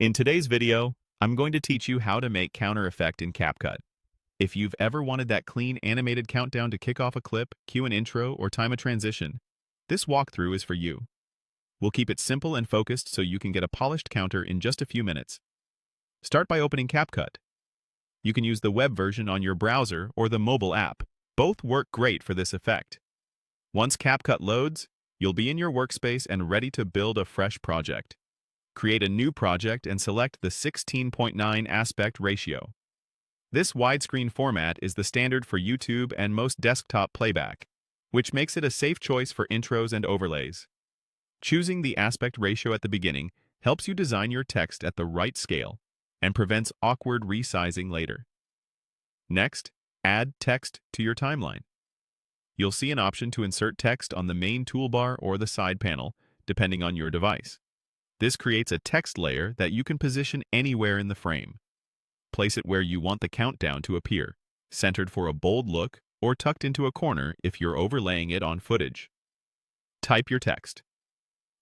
In today's video, I'm going to teach you how to make counter effect in CapCut. If you've ever wanted that clean animated countdown to kick off a clip, cue an intro, or time a transition, this walkthrough is for you. We'll keep it simple and focused so you can get a polished counter in just a few minutes. Start by opening CapCut. You can use the web version on your browser or the mobile app. Both work great for this effect. Once CapCut loads, you'll be in your workspace and ready to build a fresh project. Create a new project and select the 16:9 aspect ratio. This widescreen format is the standard for YouTube and most desktop playback, which makes it a safe choice for intros and overlays. Choosing the aspect ratio at the beginning helps you design your text at the right scale and prevents awkward resizing later. Next, add text to your timeline. You'll see an option to insert text on the main toolbar or the side panel, depending on your device. This creates a text layer that you can position anywhere in the frame. Place it where you want the countdown to appear, centered for a bold look or tucked into a corner if you're overlaying it on footage. Type your text.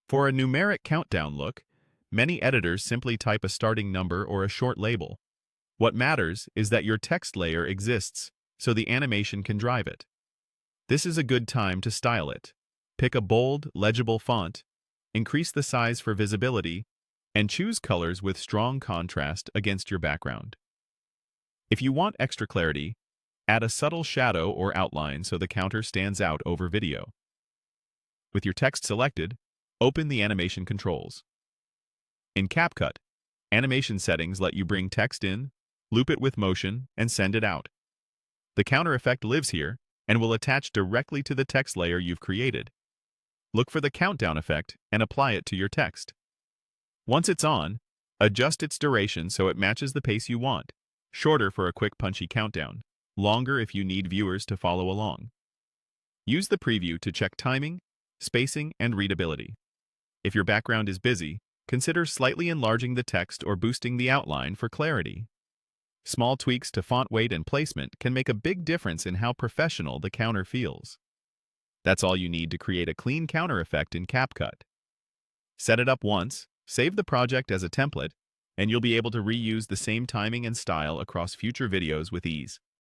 For a numeric countdown look, many editors simply type a starting number or a short label. What matters is that your text layer exists, so the animation can drive it. This is a good time to style it. Pick a bold, legible font, increase the size for visibility, and choose colors with strong contrast against your background. If you want extra clarity, add a subtle shadow or outline so the counter stands out over video. With your text selected, open the animation controls. In CapCut, animation settings let you bring text in, loop it with motion, and send it out. The counter effect lives here and will attach directly to the text layer you've created. Look for the countdown effect and apply it to your text. Once it's on, adjust its duration so it matches the pace you want, shorter for a quick punchy countdown, longer if you need viewers to follow along. Use the preview to check timing, spacing, and readability. If your background is busy, consider slightly enlarging the text or boosting the outline for clarity. Small tweaks to font weight and placement can make a big difference in how professional the counter feels. That's all you need to create a clean counter effect in CapCut. Set it up once, save the project as a template, and you'll be able to reuse the same timing and style across future videos with ease.